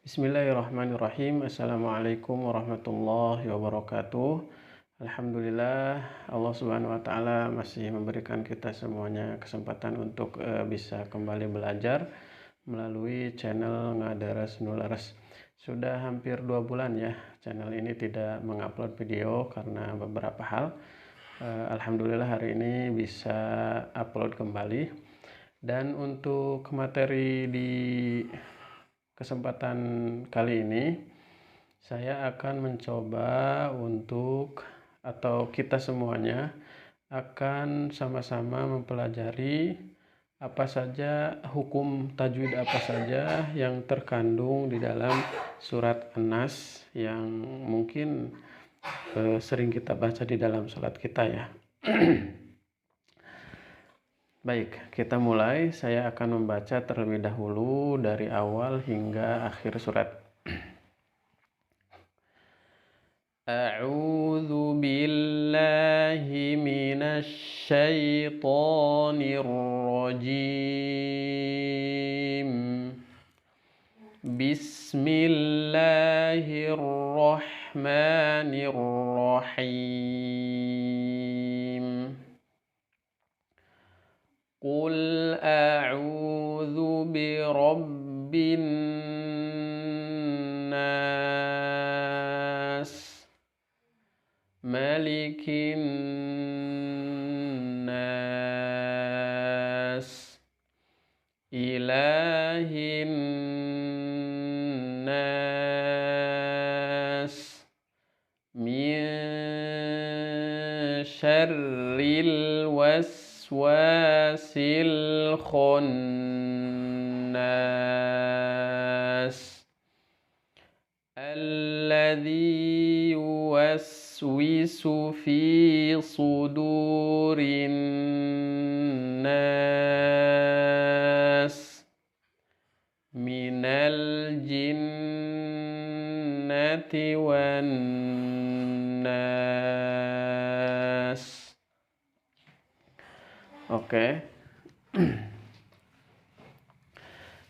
Bismillahirrahmanirrahim. Assalamualaikum warahmatullahi wabarakatuh. Alhamdulillah, Allah Subhanahu wa Ta'ala masih memberikan kita semuanya kesempatan untuk bisa kembali belajar melalui channel Ngadaras Nularas. Sudah hampir 2 bulan ya, channel ini tidak mengupload video karena beberapa hal. Alhamdulillah hari ini bisa upload kembali. Dan untuk materi di kesempatan kali ini saya akan mencoba untuk atau kita semuanya akan sama-sama mempelajari apa saja hukum tajwid apa saja yang terkandung di dalam surat An-Nas yang mungkin sering kita baca di dalam salat kita ya. Baik, kita mulai. Saya akan membaca terlebih dahulu dari awal hingga akhir surat. A'udzu billahi minasy syaithanir rajim. Bismillahirrahmanirrahim. Qul a'udzu birabbin nas, malikin nas, ilahin nas, min syarril waswasil khannas alladzi yuwaswisu fi sudurin nas minal jinnati wan nas. Oke.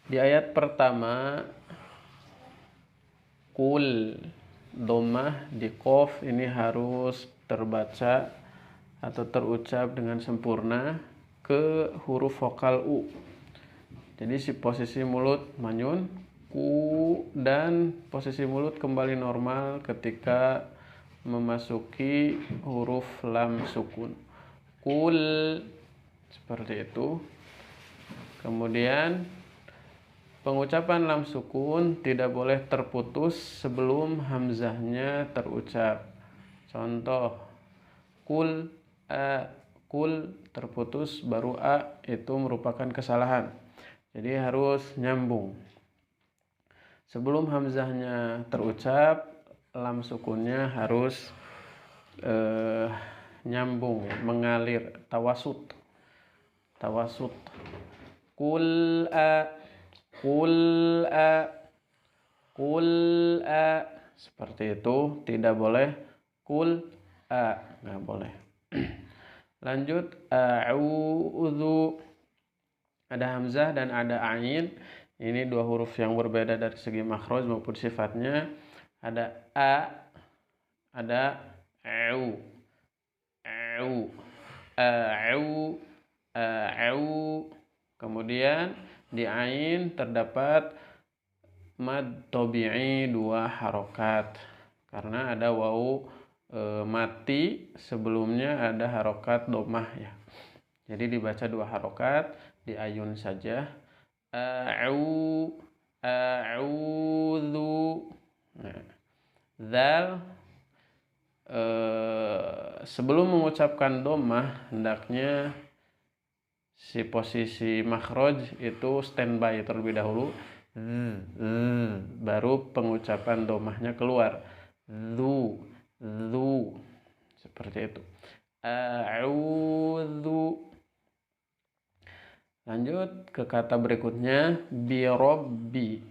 Di ayat pertama kul, dhammah di qaf ini harus terbaca atau terucap dengan sempurna ke huruf vokal u. Jadi si posisi mulut manyun ku dan posisi mulut kembali normal ketika memasuki huruf lam sukun. Kul seperti itu. Kemudian pengucapan lam sukun tidak boleh terputus sebelum hamzahnya terucap. Contoh, kul terputus baru a, itu merupakan kesalahan. Jadi harus nyambung. Sebelum hamzahnya terucap, lam sukunnya harus nyambung, mengalir, tawasut. Qul a, seperti itu, tidak boleh qul a, nggak boleh. Lanjut, a'udzu, ada hamzah dan ada ain. Ini dua huruf yang berbeda dari segi makhraj maupun sifatnya. Ada a, ada au, kemudian di ain terdapat mad tabi'i 2 harokat karena ada wawu mati, sebelumnya ada harokat dhammah ya. Jadi dibaca 2 harokat, di ayun saja. A'udzu. Nah, zal sebelum mengucapkan dhammah hendaknya si posisi makhraj itu standby terlebih dahulu, baru pengucapan dhammahnya keluar. Zu seperti itu. A'udzu. Lanjut ke kata berikutnya, birobbi.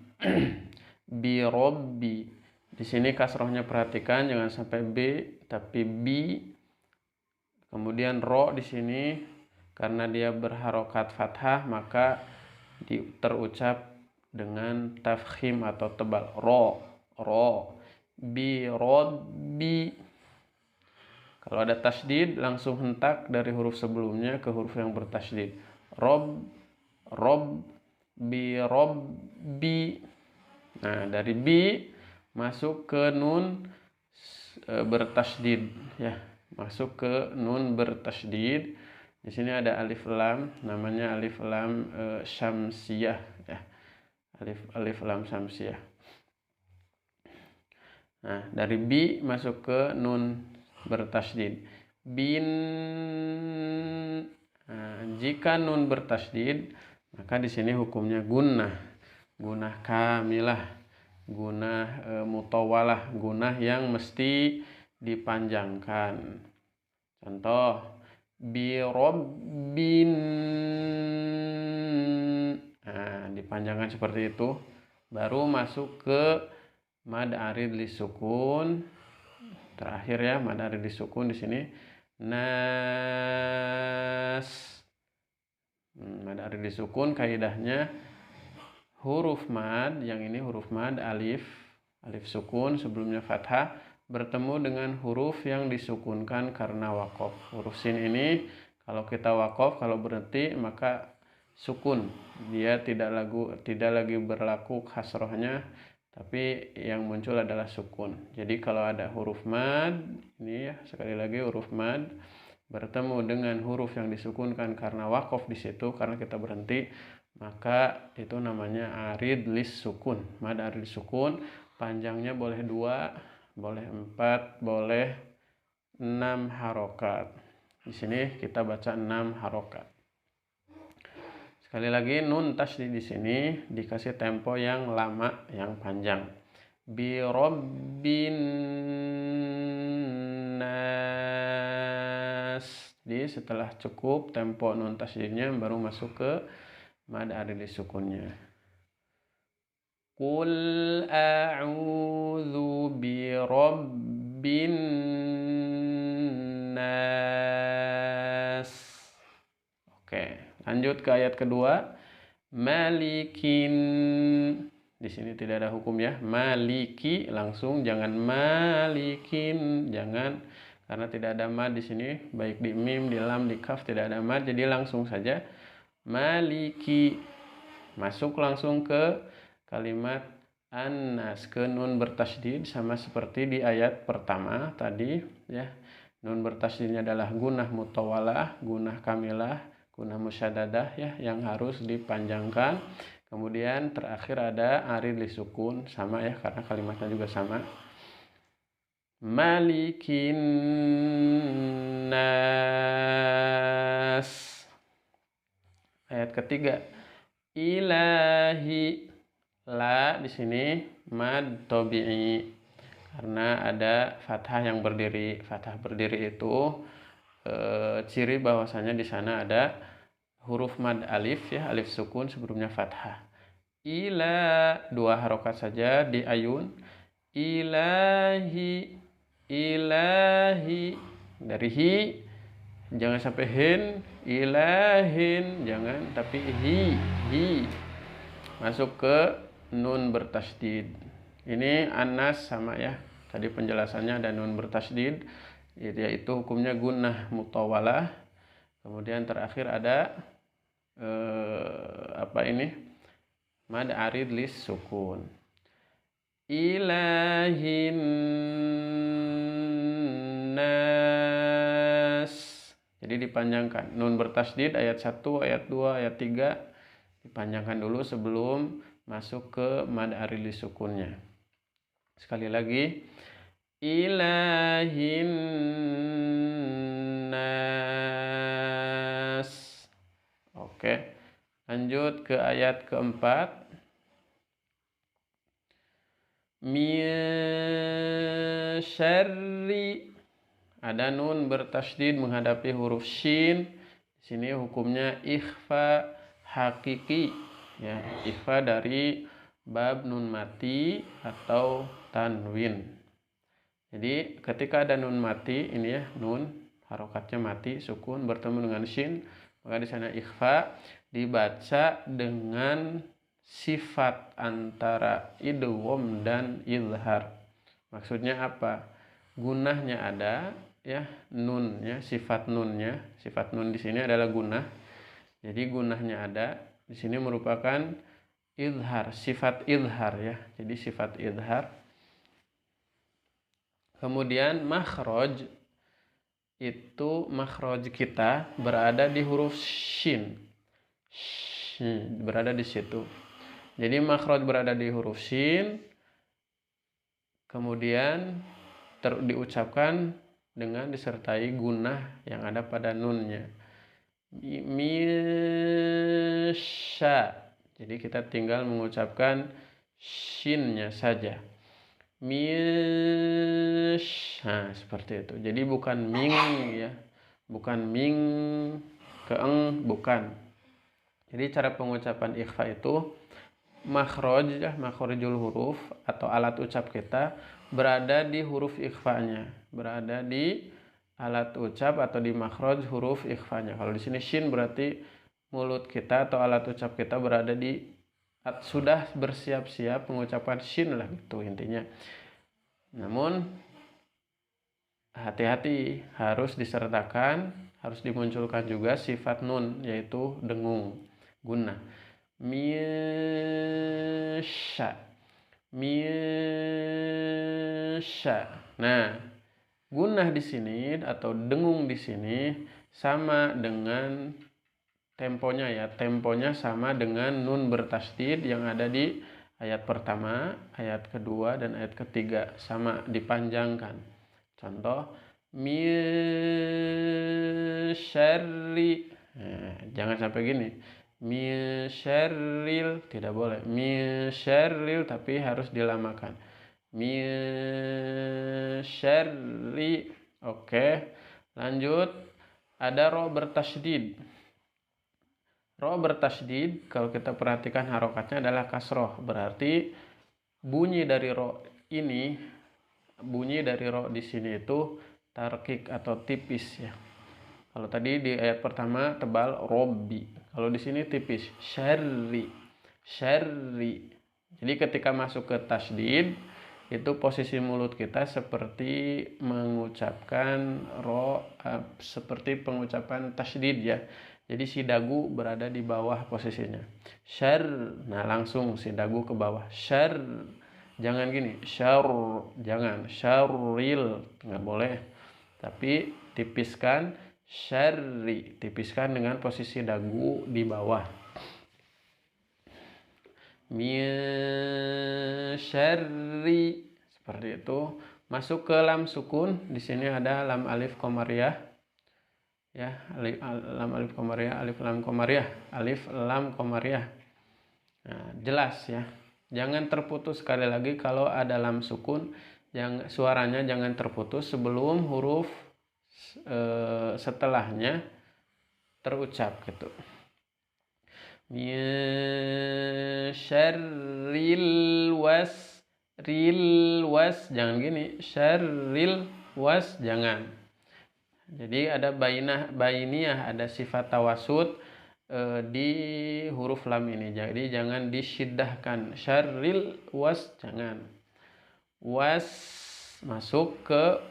Birobbi. Di sini kasrohnya perhatikan, jangan sampai b tapi bi. Kemudian ro di sini karena dia berharokat fathah maka terucap dengan tafkhim atau tebal. Ro. Bi robbi. Kalau ada tasdid langsung hentak dari huruf sebelumnya ke huruf yang bertasdid. Rob bi robbi. Nah, dari bi masuk ke nun bertasdid ya. Masuk ke nun bertasdid. Di sini ada alif lam, namanya alif lam syamsiyah ya. Alif lam syamsiyah. Nah, dari bi masuk ke nun bertasdid. Bin. Nah, jika nun bertasdid, maka di sini hukumnya gunnah. Gunnah kamilah, gunnah mutawalah, gunnah yang mesti dipanjangkan. Contoh bi robbin. Nah, dipanjangkan seperti itu, baru masuk ke mad arid lisukun. Terakhir ya, mad arid lisukun di sini nas. Mad arid lisukun kaidahnya huruf mad, yang ini huruf mad alif sukun sebelumnya fathah bertemu dengan huruf yang disukunkan karena wakof. Huruf sin ini kalau kita wakof, kalau berhenti maka sukun. Dia tidak lagi berlaku kasrohnya, tapi yang muncul adalah sukun. Jadi kalau ada huruf mad, ini ya sekali lagi huruf mad bertemu dengan huruf yang disukunkan karena wakof di situ, karena kita berhenti, maka itu namanya arid lis sukun. Mad arid sukun panjangnya boleh 2, boleh 4, boleh 6 harokat. Di sini kita baca 6 harokat. Sekali lagi nun tasydid di sini dikasih tempo yang lama, yang panjang. Bi rabbin nas. Jadi setelah cukup tempo nun tasydidnya baru masuk ke mad arid sukunnya. Qul a'udzu bi rabbin nas. Oke, lanjut ke ayat kedua. Malikin. Di sini tidak ada hukum ya. Maliki langsung, jangan malikin, jangan, karena tidak ada mad di sini, baik di mim, di lam, di kaf tidak ada mad, jadi langsung saja maliki. Masuk langsung ke kalimat an-nas, ke nun bertasydid sama seperti di ayat pertama tadi ya. Nun bertasydidnya adalah gunnah mutawalah, gunnah kamilah, gunnah musyaddadah ya, yang harus dipanjangkan. Kemudian terakhir ada arid lisukun, sama ya karena kalimatnya juga sama. Malikin nas. Ayat ketiga. Ilahi. La di sini mad tabi'i karena ada fathah yang berdiri. Fathah berdiri itu ciri bahwasanya di sana ada huruf mad alif ya, alif sukun sebelumnya fathah. Ila 2 harokat saja di ayun. Ilahi. Dari hi jangan sampai hin, ilahin jangan, tapi hi. Masuk ke nun bertasydid. Ini anas sama ya. Tadi penjelasannya ada nun bertasydid, yaitu hukumnya gunnah mutawalah. Kemudian terakhir ada mad arid lis sukun. Ilahin nas. Jadi dipanjangkan. Nun bertasydid ayat 1, ayat 2, ayat 3 dipanjangkan dulu sebelum masuk ke mad arid lis sukunnya. Sekali lagi. Ilahin nas. Oke. Lanjut ke ayat keempat. Min syarri. Ada nun bertasydid menghadapi huruf shin. Di sini hukumnya ikhfa hakiki ya, ikhfa dari bab nun mati atau tanwin. Jadi ketika ada nun mati ini ya, nun harokatnya mati sukun bertemu dengan shin, maka di sana ikhfa dibaca dengan sifat antara idgham dan izhar. Maksudnya apa? Gunahnya ada, ya, nunnya, sifat nunnya. Sifat nun di sini adalah gunah. Jadi gunahnya ada. Di sini merupakan izhar, sifat izhar ya. Jadi sifat izhar. Kemudian makhraj itu makhraj kita berada di huruf shin. Berada di situ. Jadi makhraj berada di huruf shin, kemudian diucapkan dengan disertai gunah yang ada pada nunnya. Misya. Jadi kita tinggal mengucapkan shinnya saja. Nah, seperti itu. Jadi bukan ming ya. Bukan ming ke eng, bukan. Jadi cara pengucapan ikhfa itu makhraj ya, makhrijul huruf atau alat ucap kita berada di huruf ikhfanya, berada di alat ucap atau di makhraj huruf ikhfanya. Kalau di sini shin berarti mulut kita atau alat ucap kita berada di sudah bersiap-siap mengucapkan shin lah gitu intinya. Namun hati-hati, harus disertakan, harus dimunculkan juga sifat nun yaitu dengung, gunah. Misya. Nah, gunah di sini atau dengung di sini sama dengan temponya ya. Temponya sama dengan nun bertasydid yang ada di ayat pertama, ayat kedua, dan ayat ketiga. Sama, dipanjangkan. Contoh, misyarri. Nah, jangan sampai gini. Misyarril, tidak boleh. Misyarril, tapi harus dilamakan. Misyarri. Oke, lanjut. Ada ro bertasydid. Ro bertasydid, kalau kita perhatikan harokatnya adalah kasroh. Berarti bunyi dari ro ini, bunyi dari ro di sini itu tarkik atau tipis ya. Kalau tadi di ayat pertama tebal robbi, kalau di sini tipis syarri. Jadi ketika masuk ke tasydid itu posisi mulut kita seperti mengucapkan ro, seperti pengucapan tasydid ya. Jadi si dagu berada di bawah posisinya. Syar, nah langsung si dagu ke bawah. Syar, jangan gini. Syar, jangan. Syarril, nggak boleh. Tapi tipiskan syarri, tipiskan dengan posisi dagu di bawah. Syarri, seperti itu. Masuk ke lam sukun, di sini ada lam alif komariah. Ya, lam alif komariah, alif lam komariah, alif lam komariah. Nah, jelas ya. Jangan terputus, sekali lagi kalau ada lam sukun, suaranya jangan terputus sebelum huruf setelahnya terucap gitu. Syarril was, jangan gini. Syarril was, jangan. Jadi ada bainiyah, ada sifat tawasud di huruf lam ini. Jadi jangan disyiddahkan. Syarril was, jangan. Was masuk ke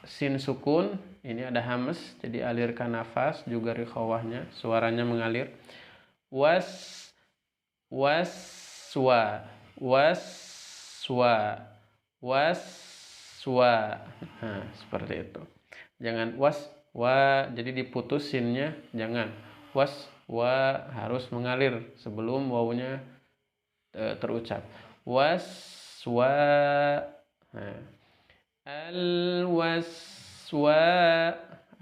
sin sukun, ini ada hamas, jadi alirkan nafas, juga rikhawahnya, suaranya mengalir. Waswa. Nah, seperti itu. Jangan jadi diputus sinnya, jangan. Waswa harus mengalir sebelum wawunya terucap. Waswa. Nah, al-waswa,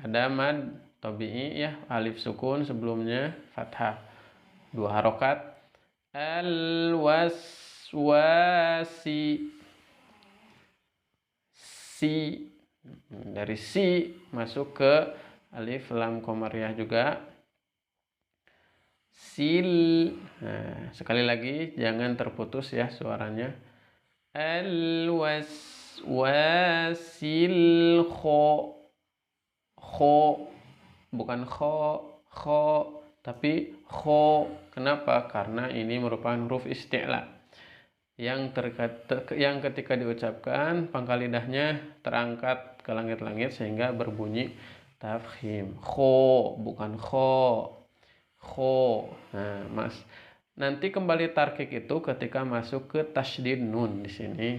ada mad tabi'i ya, alif sukun sebelumnya fathah, 2 harokat. Al-waswasi, dari si masuk ke alif lam komariah juga. Nah, sekali lagi jangan terputus ya suaranya. Al-waswasil kho, bukan kho, Tapi kho, kenapa? Karena ini merupakan huruf isti'la yang ketika diucapkan pangkal lidahnya terangkat ke langit-langit sehingga berbunyi tafkhim. Kho, bukan kho. Kho. Nah, nanti kembali tarkik itu ketika masuk ke tasydid nun di sini.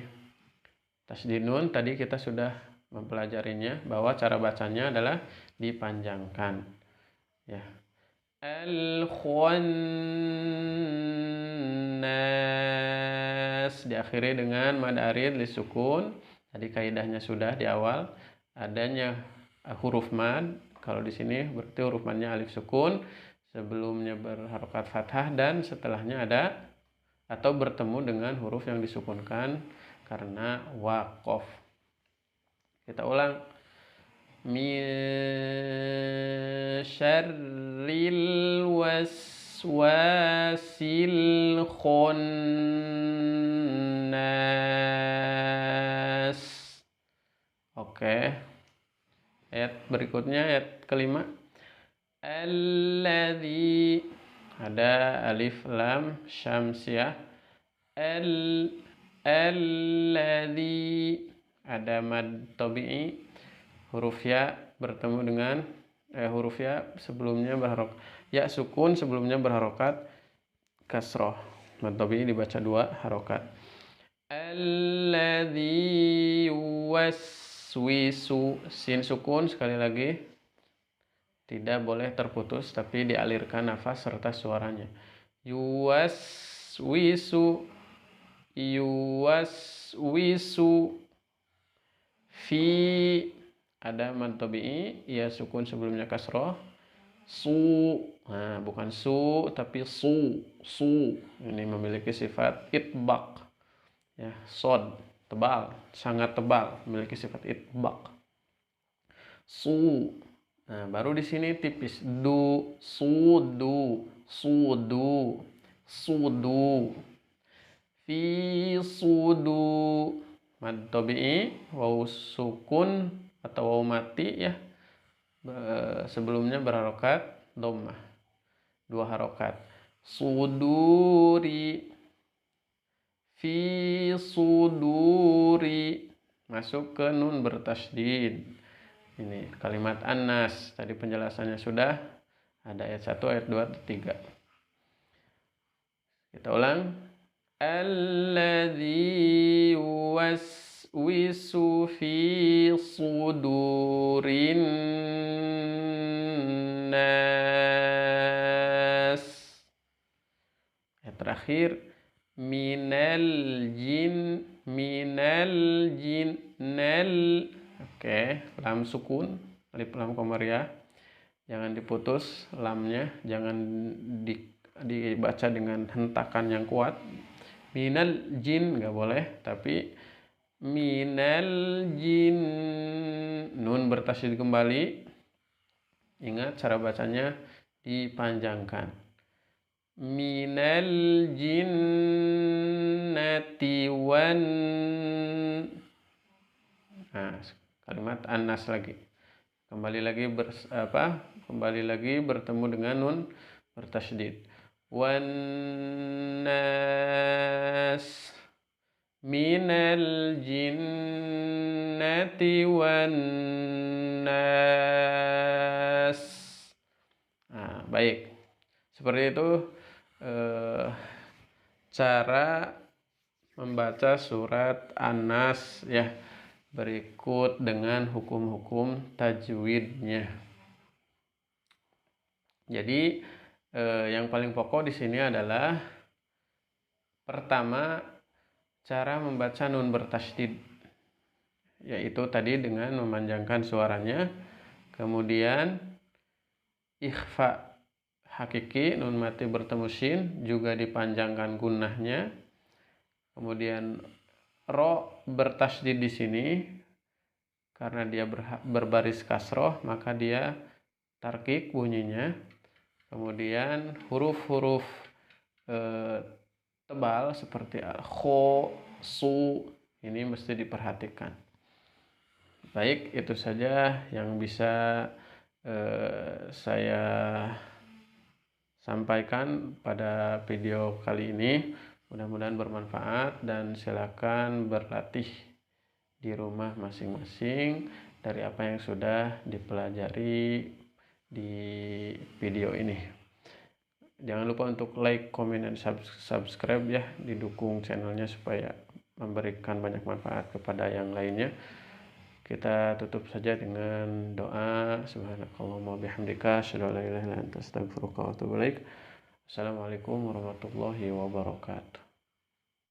Tasydid nun tadi kita sudah mempelajarinya bahwa cara bacanya adalah dipanjangkan. Ya. Al-Khannas diakhiri dengan mad arid li sukun. Tadi kaidahnya sudah di awal adanya huruf mad. Kalau di sini berarti huruf madnya alif sukun, sebelumnya berharokat fathah dan setelahnya ada atau bertemu dengan huruf yang disukunkan karena waqaf. Kita ulang. Min syarril waswasil khannas. Oke. Ayat berikutnya, ayat kelima. Alladzi, ada alif lam syamsiah. Alladzi, ada mad tabi'i. Huruf ya bertemu dengan huruf ya sebelumnya berharokat, ya sukun sebelumnya berharokat kasroh. Mad tabi'i dibaca 2 harokat. Alladzi yuwaswisu, sin sukun sekali lagi, tidak boleh terputus tapi dialirkan nafas serta suaranya. Yuwaswisu, yuwaswisu fi, ada mad tabi'i, ya sukun sebelumnya kasroh. Su, nah bukan su tapi su. Ini memiliki sifat itbaq. Ya, sod, tebal, sangat tebal, memiliki sifat itbaq. Su. Nah, baru di sini tipis. Du, sudu, fi sudu. Mad tabi'i, waw sukun atau waw mati ya. Sebelumnya berharokat dhammah. 2 harokat. Suduri, fi suduri. Masuk ke nun bertasydid. Ini kalimat annas. Tadi penjelasannya sudah. Ada ayat 1, ayat 2, 3. Kita ulang. Alladzi yuwaswisu fi sudurin nas. Yang terakhir, minal jin, nal. Oke, lam sukun, alif lam komariah. Jangan diputus lamnya, jangan dibaca dengan hentakan yang kuat. Minal jin nggak boleh, tapi minal jin, nun bertasydid kembali. Ingat cara bacanya dipanjangkan. Minal jinnati wan. Nah, kalimat annas lagi. Kembali lagi bertemu dengan nun bertasydid. Wan nas, minal jinnati wan nas. Nah, baik. Seperti itu cara membaca surat An-Nas ya. Berikut dengan hukum-hukum tajwidnya. Jadi yang paling pokok di sini adalah pertama cara membaca nun bertasydid, yaitu tadi dengan memanjangkan suaranya. Kemudian ikhfa hakiki, nun mati bertemu shin, juga dipanjangkan gunnahnya. Kemudian ro bertasydid di sini karena dia berbaris kasroh, maka dia tarkik bunyinya. Kemudian huruf-huruf tebal seperti kho, su, ini mesti diperhatikan. Baik, itu saja yang bisa saya sampaikan pada video kali ini. Mudah-mudahan bermanfaat dan silakan berlatih di rumah masing-masing dari apa yang sudah dipelajari di video ini. Jangan lupa untuk like, comment, dan subscribe ya, didukung channelnya supaya memberikan banyak manfaat kepada yang lainnya. Kita tutup saja dengan doa. Subhanakallahumma bihamdika asyhadu an la ilaha illa anta astaghfiruka wa atubu ilaik. Assalamualaikum warahmatullahi wabarakatuh.